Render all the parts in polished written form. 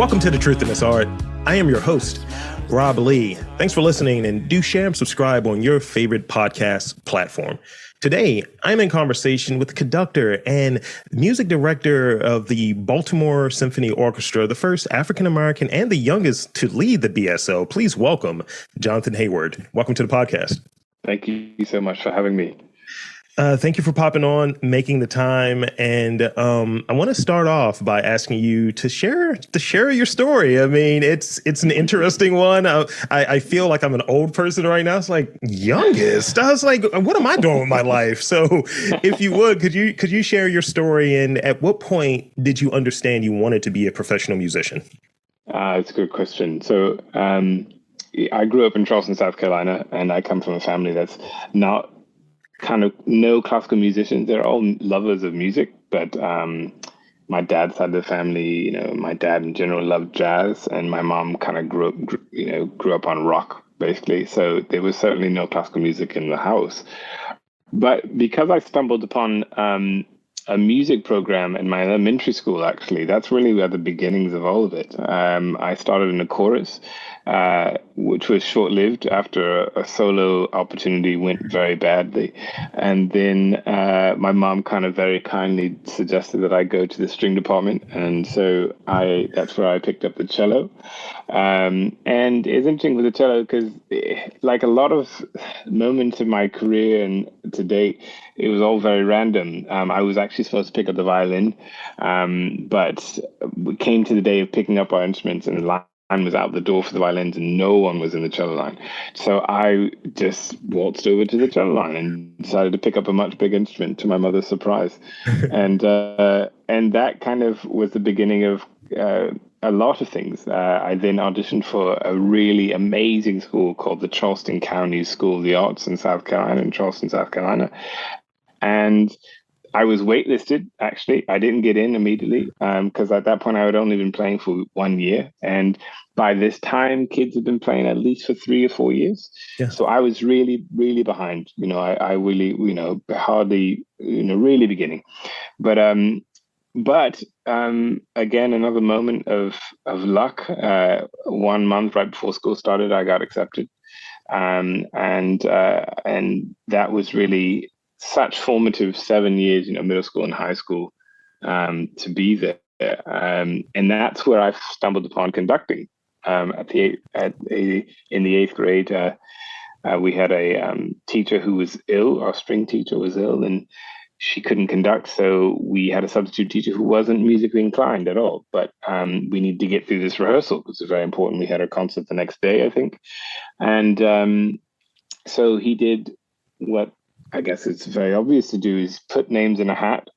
Welcome to The Truth in This Art. I am your host, Rob Lee. Thanks for listening, and do share and subscribe on your favorite podcast platform. Today, I'm in conversation with the conductor and music director of the Baltimore Symphony Orchestra, the first African-American and the youngest to lead the BSO. Please welcome Jonathon Heyward. Welcome to the podcast. Thank you so much for having me. Thank you for popping on, making the time. And I want to start off by asking you to share your story. I mean, it's an interesting one. I feel like I'm an old person right now. It's like youngest. I was like, what am I doing with my life? So if you would, could you share your story? And at what point did you understand you wanted to be a professional musician? It's a good question. So I grew up in Charleston, South Carolina, and I come from a family that's not kind of no classical musicians. They're all lovers of music, but my dad's side of the family, my dad in general loved jazz, and my mom kind of grew up on rock, basically. So there was certainly no classical music in the house. But because I stumbled upon a music program in my elementary school, actually, that's really where the beginnings of all of it. I started in a chorus, which was short-lived after a solo opportunity went very badly. And then my mom kind of very kindly suggested that I go to the string department. And so that's where I picked up the cello. And it's interesting with the cello because like a lot of moments of my career and to date, it was all very random. I was actually supposed to pick up the violin, but we came to the day of picking up our instruments and the line was out the door for the violins and no one was in the cello line. So I just waltzed over to the cello line and decided to pick up a much bigger instrument to my mother's surprise. And that kind of was the beginning of a lot of things. I then auditioned for a really amazing school called the Charleston County School of the Arts in Charleston, South Carolina. And I was waitlisted, actually. I didn't get in immediately because at that point I had only been playing for 1 year. And by this time, kids had been playing at least for 3 or 4 years. Yeah. So I was really, really behind. I really, hardly, really beginning. But again, another moment of luck. 1 month right before school started, I got accepted. And that was really such formative 7 years, middle school and high school, to be there. And that's where I stumbled upon conducting. In the 8th grade, we had a teacher who was ill. Our string teacher was ill, and she couldn't conduct. So we had a substitute teacher who wasn't musically inclined at all. But we needed to get through this rehearsal because it was very important. We had a concert the next day, I think. And so he did what I guess it's very obvious to do, is put names in a hat,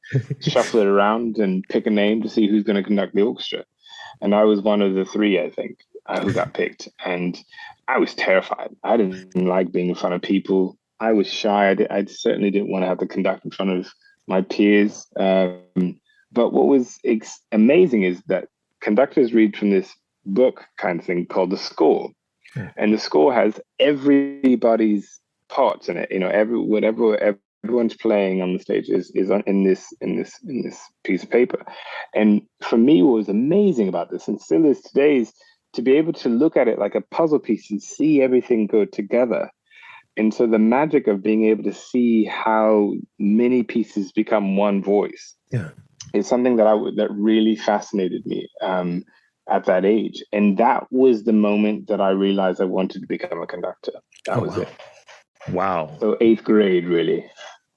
shuffle it around, and pick a name to see who's going to conduct the orchestra. And I was one of the 3, I think, who got picked. And I was terrified. I didn't like being in front of people. I was shy. I certainly didn't want to have to conduct in front of my peers. But what was amazing is that conductors read from this book kind of thing called the score. And the score has everybody's parts in it. Whatever everyone's playing on the stage is in this piece of paper. And for me, what was amazing about this, and still is today, is to be able to look at it like a puzzle piece and see everything go together. And so the magic of being able to see how many pieces become one voice, is something that really fascinated me at that age. And that was the moment that I realized I wanted to become a conductor. That was it. Wow. So 8th grade, really.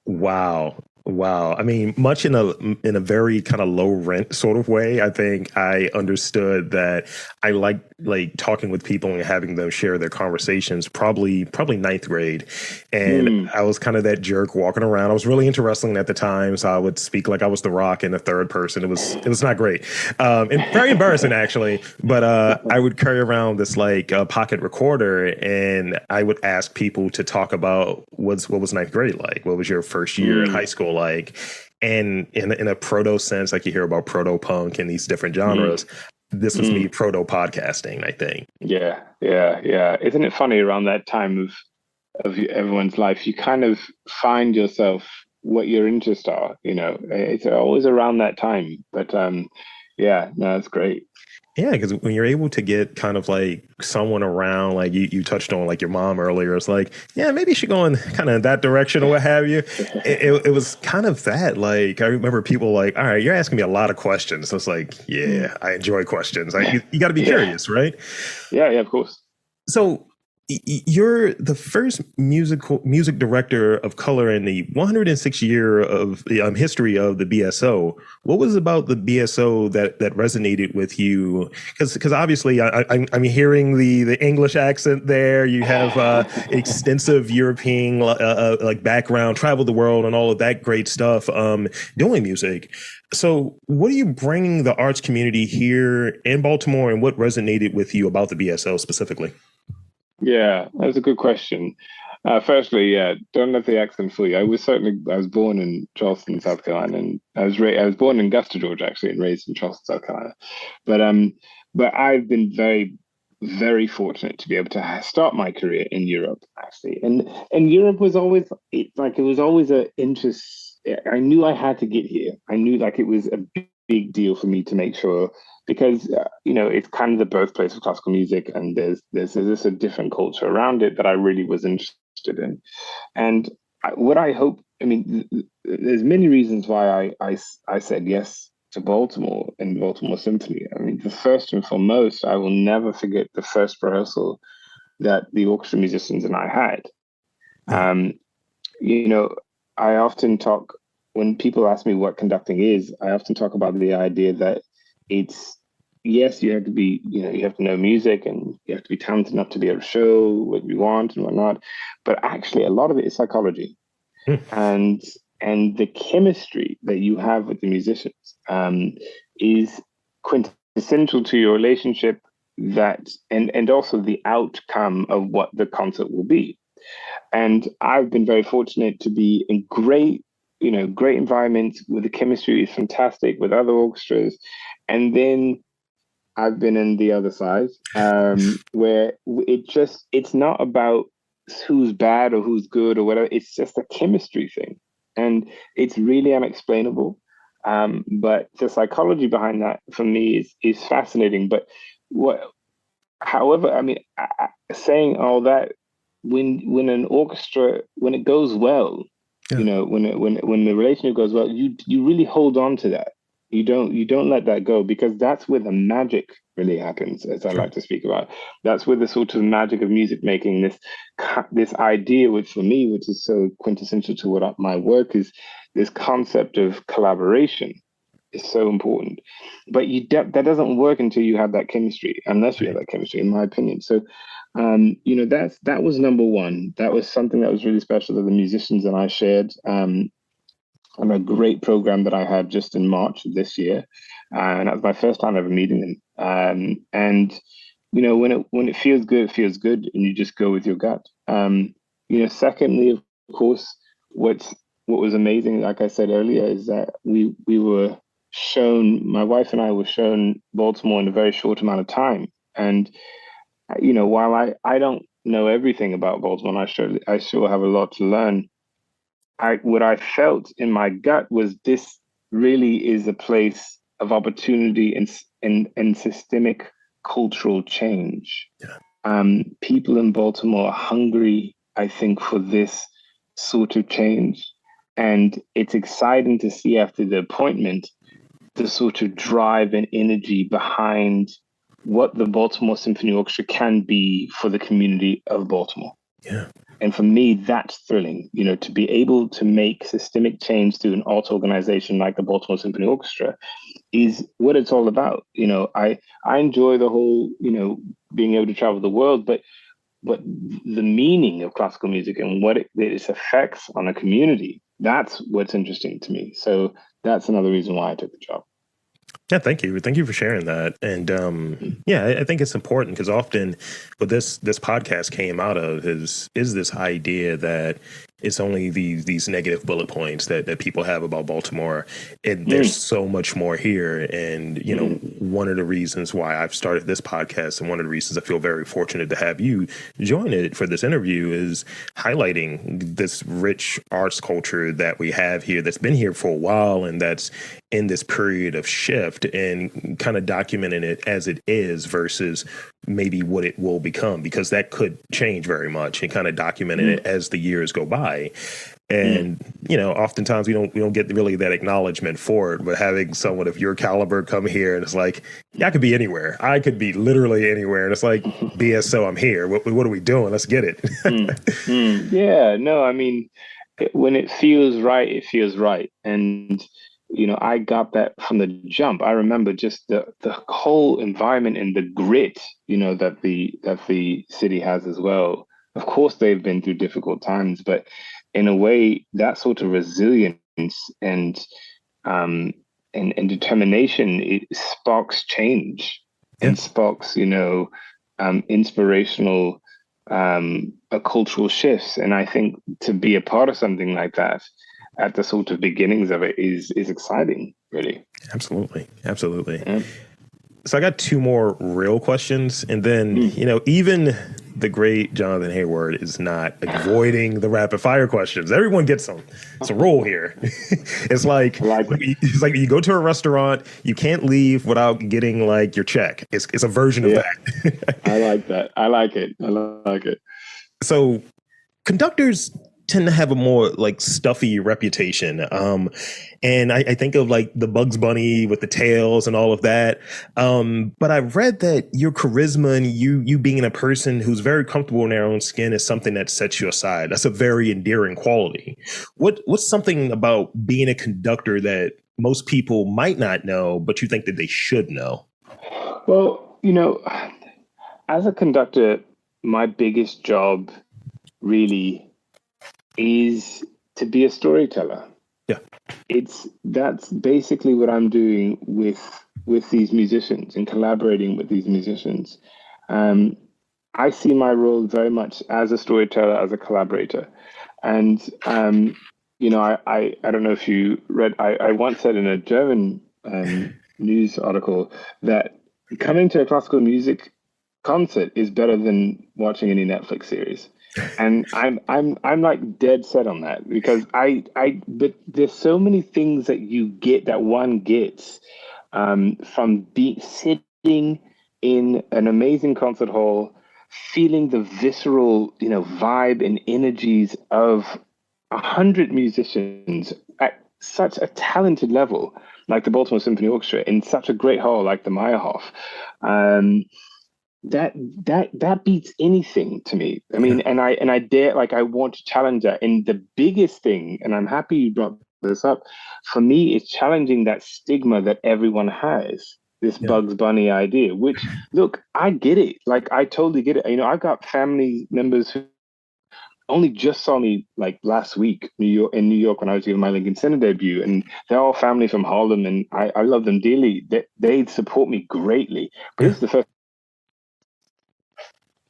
Wow. I mean, much in a very kind of low rent sort of way. I think I understood that I like talking with people and having them share their conversations, probably 9th grade. And I was kind of that jerk walking around. I was really into wrestling at the time, so I would speak like I was The Rock in the third person. It was not great. And very embarrassing, actually. But I would carry around this pocket recorder, and I would ask people to talk about what was 9th grade like? What was your first year in high school like? And in a proto sense, like you hear about proto punk and these different genres, this was me proto podcasting, I think. Yeah. Isn't it funny, around that time of everyone's life, you kind of find yourself what your interests are, it's always around that time. But Yeah, no, that's great. Yeah, because when you're able to get kind of like someone around, like you touched on like your mom earlier, it's like, yeah, maybe you should go in kind of that direction or what have you. It was kind of that. Like, I remember people like, all right, you're asking me a lot of questions. So it's like, yeah, I enjoy questions. You got to be Yeah, curious, right? yeah, of course. So you're the first music director of color in the 106 year of history of the BSO. What was about the BSO that resonated with you? Because obviously I'm hearing the English accent there. You have extensive European like background, traveled the world, and all of that great stuff doing music. So, what are you bringing the arts community here in Baltimore, and what resonated with you about the BSO specifically? Yeah, that's a good question. Firstly, yeah, don't let the accent fool you. I was born in Charleston, South Carolina, and I was born in Augusta, Georgia, actually, and raised in Charleston, South Carolina. But but I've been very fortunate to be able to start my career in Europe, actually. And Europe was always it was always a interest. I knew I had to get here. I knew like it was a big deal for me to make sure because it's kind of the birthplace of classical music, and there's this a different culture around it that I really was interested in. And what I hope, I mean, there's many reasons why I said yes to Baltimore and Baltimore Symphony. I mean, the first and foremost, I will never forget the first rehearsal that the orchestra musicians and I had. Yeah. Um, you know, I often talk when people ask me what conducting is, I often talk about the idea that it's yes, you have to be, you have to know music and you have to be talented enough to be able to show what you want and whatnot. But actually a lot of it is psychology and the chemistry that you have with the musicians is quintessential to your relationship that and also the outcome of what the concert will be. And I've been very fortunate to be in great environments where the chemistry is fantastic with other orchestras. And then I've been in the other side, where it's not about who's bad or who's good or whatever. It's just a chemistry thing. And it's really unexplainable. But the psychology behind that for me is fascinating. But what however, I mean, saying all that, when an orchestra when it goes well, Yeah. when the relationship goes well, you really hold on to that. You don't let that go because that's where the magic really happens, as I Sure. like to speak about. That's where the sort of magic of music making this idea, which for me, which is so quintessential to what my work is, this concept of collaboration is so important. But that doesn't work until you have that chemistry, unless you have Right. that chemistry, in my opinion. So, that was number one. That was something that was really special that the musicians and I shared. On a great program that I had just in March of this year, and that was my first time ever meeting them. And when it feels good, it feels good, and you just go with your gut. Secondly, of course, what was amazing, like I said earlier, is that we were shown, my wife and I were shown Baltimore in a very short amount of time. And while I don't know everything about Baltimore, and I sure have a lot to learn. What I felt in my gut was this really is a place of opportunity and systemic cultural change. Yeah. People in Baltimore are hungry, I think, for this sort of change. And it's exciting to see after the appointment the sort of drive and energy behind what the Baltimore Symphony Orchestra can be for the community of Baltimore. Yeah. And for me, that's thrilling, to be able to make systemic change through an art organization like the Baltimore Symphony Orchestra is what it's all about. I enjoy the whole, being able to travel the world, but the meaning of classical music and what its effects on a community, that's what's interesting to me. So that's another reason why I took the job. Yeah, thank you. Thank you for sharing that. And yeah, I think it's important because often what this podcast came out of is this idea that it's only these negative bullet points that people have about Baltimore. And there's so much more here. And, one of the reasons why I've started this podcast and one of the reasons I feel very fortunate to have you join it for this interview is highlighting this rich arts culture that we have here that's been here for a while and that's in this period of shift and kind of documenting it as it is versus maybe what it will become, because that could change very much, and kind of documenting it as the years go by. And oftentimes we don't get really that acknowledgement for it. But having someone of your caliber come here and it's like, yeah, I could be anywhere. I could be literally anywhere. And it's like, BSO, I'm here. What are we doing? Let's get it. Yeah, no, I mean, when it feels right, it feels right. And I got that from the jump. I remember just the whole environment and the grit, that the city has as well. Of course, they've been through difficult times, but in a way, that sort of resilience and determination, it sparks change and sparks, inspirational cultural shifts. And I think to be a part of something like that at the sort of beginnings of it is exciting, really. Absolutely. Yeah. So I got two more real questions, and then, even the great Jonathon Heyward is not avoiding the rapid fire questions. Everyone gets them. It's a rule here. It's like you go to a restaurant, you can't leave without getting like your check. It's a version of that. I like that. I like it. So conductors tend to have a more like stuffy reputation. And I think of like the Bugs Bunny with the tails and all of that. But I've read that your charisma and you being a person who's very comfortable in their own skin is something that sets you aside. That's a very endearing quality. What's something about being a conductor that most people might not know, but you think that they should know? Well, as a conductor, my biggest job really is to be a storyteller. Yeah. That's basically what I'm doing with these musicians and collaborating with these musicians. I see my role very much as a storyteller, as a collaborator. And I don't know if you read, I once said in a German news article that coming to a classical music concert is better than watching any Netflix series. And I'm like dead set on that, because but there's so many things that you get, that one gets from sitting in an amazing concert hall, feeling the visceral, vibe and energies of 100 musicians at such a talented level, like the Baltimore Symphony Orchestra, in such a great hall like the Meyerhof. That beats anything to me. I mean, and I dare, like, I want to challenge that. And the biggest thing, and I'm happy you brought this up, for me, is challenging that stigma that everyone has, this Bugs Bunny idea, which, look, I get it. Like, I totally get it. I've got family members who only just saw me like last week in New York when I was doing my Lincoln Center debut, and they're all family from Harlem, and I love them dearly. They support me greatly. But this is the first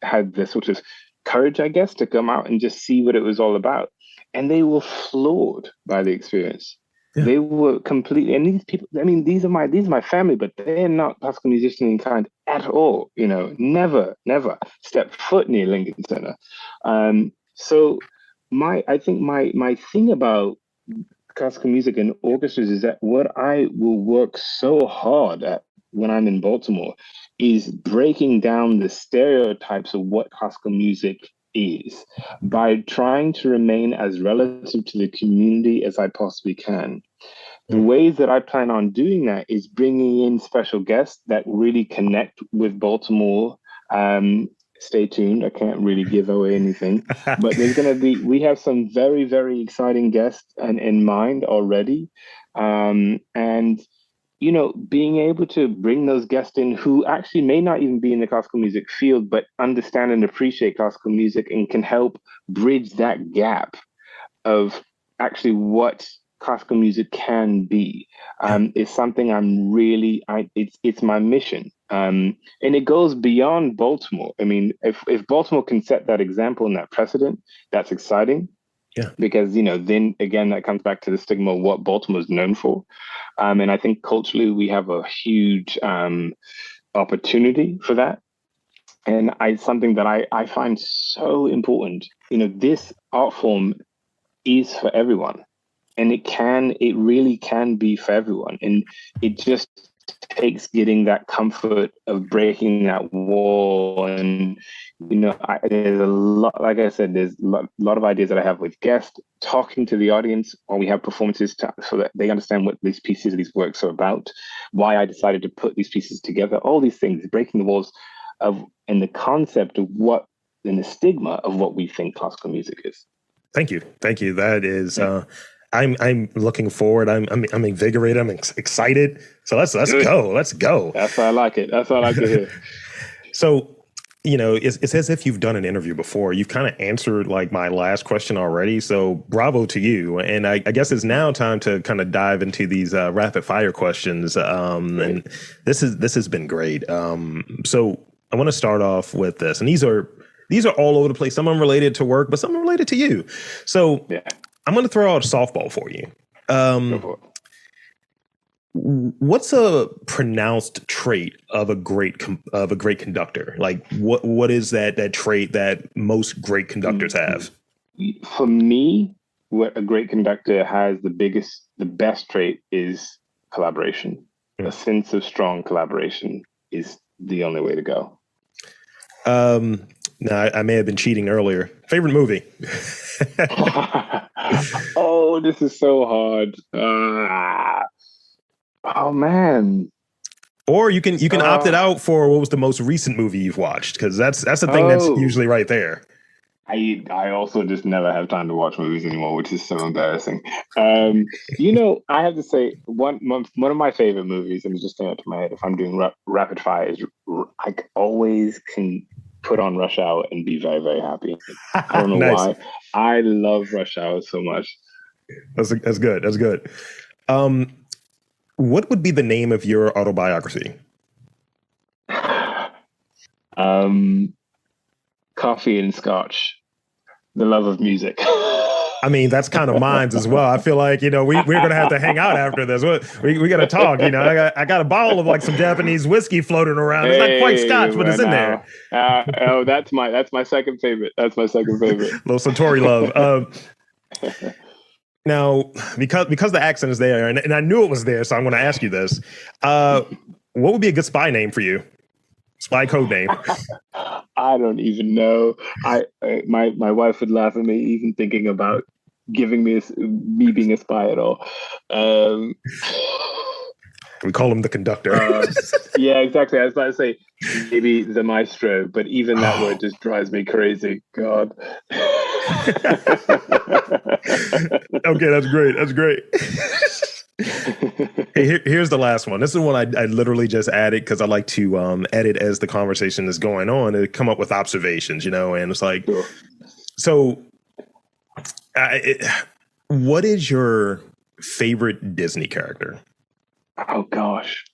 had the sort of courage, I guess, to come out and just see what it was all about. And they were floored by the experience. Yeah. They were completely, and these people, I mean, these are my family, but they're not classical musicians in kind at all, never stepped foot near Lincoln Center. So I think my thing about classical music and orchestras is that what I will work so hard at when I'm in Baltimore is breaking down the stereotypes of what classical music is by trying to remain as relative to the community as I possibly can. The ways that I plan on doing that is bringing in special guests that really connect with Baltimore. Stay tuned. I can't really give away anything, but we have some very, very exciting guests in mind already. And being able to bring those guests in who actually may not even be in the classical music field, but understand and appreciate classical music and can help bridge that gap of actually what classical music can be, is something I'm really, it's my mission. And it goes beyond Baltimore. I mean, if Baltimore can set that example and that precedent, that's exciting. Yeah. Because, then again, that comes back to the stigma of what Baltimore is known for. And I think culturally we have a huge opportunity for that. And something that I find so important, this art form is for everyone. and it really can be for everyone. And it just takes getting that comfort of breaking that wall. And, there's a lot, like I said, there's a lot of ideas that I have with guests, talking to the audience, or we have performances so that they understand what these pieces, these works are about, why I decided to put these pieces together, all these things, breaking the walls and the concept of and the stigma of what we think classical music is. Thank you. That is, I'm looking forward. I'm invigorated. I'm excited. So let's go. Let's go. That's why I like it. That's what I like to hear. So, it's as if you've done an interview before. You've kind of answered like my last question already. So bravo to you. And I guess it's now time to kind of dive into these rapid fire questions. And this has been great. So I want to start off with this, and these are all over the place. Some of them related to work, but some are related to you. So I'm going to throw out a softball for you. Go for it. What's a pronounced trait of a great conductor? Like what is that trait that most great conductors have? For me, what a great conductor has, the best trait is collaboration. A sense of strong collaboration is the only way to go. Now, I may have been cheating earlier. Favorite movie? Oh, this is so hard. Oh man. Or you can opt it out for what was the most recent movie you've watched, because that's the thing that's usually right there. I also just never have time to watch movies anymore, which is so embarrassing. I have to say one of my favorite movies, and it just came out to my head if I'm doing rapid fire, is I always can put on Rush Hour and be very, very happy. I don't know Nice. why. I love Rush Hour so much. That's good. That's good. What would be the name of your autobiography? Coffee and Scotch, The Love of Music. I mean, that's kind of mine as well. I feel like, we're going to have to hang out after this. We got to talk, I got a bottle of like some Japanese whiskey floating around. It's not quite Scotch, but it's in there. That's my second favorite. That's my second favorite. Little Satori love. Now, because the accent is there, and I knew it was there, so I'm going to ask you this. What would be a good spy name for you? Spy code name? I don't even know. My wife would laugh at me even thinking about giving me being a spy at all. We call him the Conductor. Yeah, exactly. I was about to say maybe the Maestro, but even that word just drives me crazy. God. Okay, that's great. That's great. Hey, here's the last one. This is one I literally just added because I like to edit as the conversation is going on and come up with observations, and it's like, sure. So what is your favorite Disney character? Oh, gosh.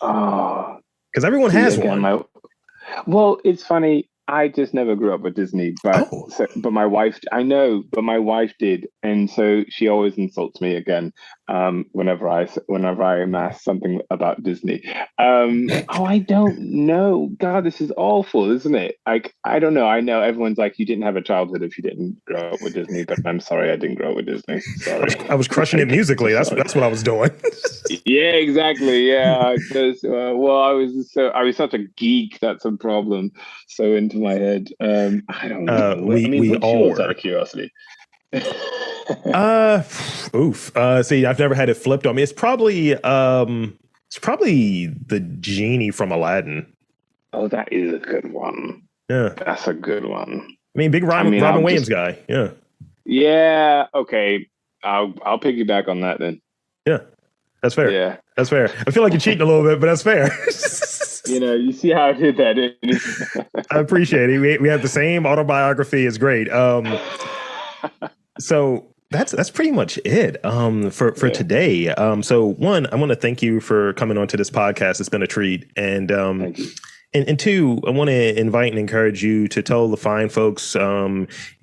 Oh. Because everyone has one. Well, it's funny. I just never grew up with Disney, but my wife, I know, but my wife did, and so she always insults me again whenever I ask something about Disney. I don't know. God, this is awful, isn't it? Like, I don't know. I know everyone's like, you didn't have a childhood if you didn't grow up with Disney, but I'm sorry, I didn't grow up with Disney. Sorry, I was crushing it musically. That's what I was doing. Yeah, exactly. Yeah, because I was such a geek. That's a problem. So into my head. I don't know. We all were. Out of curiosity. See, I've never had it flipped on me. It's probably the genie from Aladdin. Oh, that is a good one. Yeah, that's a good one. I mean, big Robin Williams guy. Yeah. Yeah. Okay. I'll piggyback on that then. Yeah, that's fair. Yeah, that's fair. I feel like you're cheating a little bit, but that's fair. You see how I did that. I appreciate it. We have the same autobiography. It's great. So that's pretty much it for today. So one, I want to thank you for coming onto this podcast. It's been a treat. And thank you. And two, I want to invite and encourage you to tell the fine folks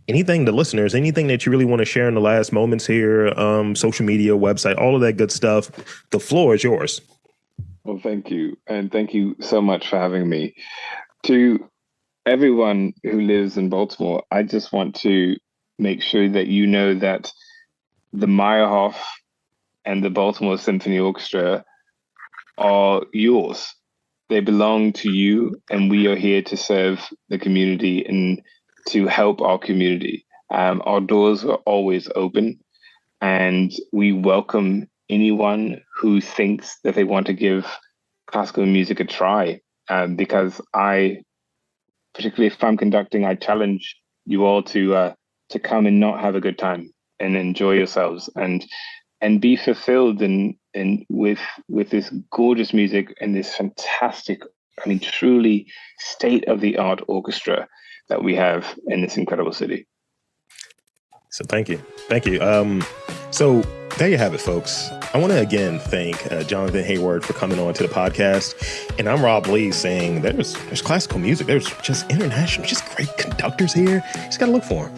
anything, the listeners, anything that you really want to share in the last moments here, social media, website, all of that good stuff. The floor is yours. Well, thank you. And thank you so much for having me. To everyone who lives in Baltimore, I just want to make sure that you know that the Meyerhoff and the Baltimore Symphony Orchestra are yours. They belong to you, and we are here to serve the community and to help our community. Our doors are always open, and we welcome anyone who thinks that they want to give classical music a try. Because particularly if I'm conducting, I challenge you all to come and not have a good time and enjoy yourselves and be fulfilled and with this gorgeous music and this fantastic, I mean, truly state-of-the-art orchestra that we have in this incredible city. So thank you. So there you have it, folks. I want to again thank Jonathon Heyward for coming on to the podcast. And I'm Rob Lee saying there's classical music. There's just international, just great conductors here. You just got to look for them.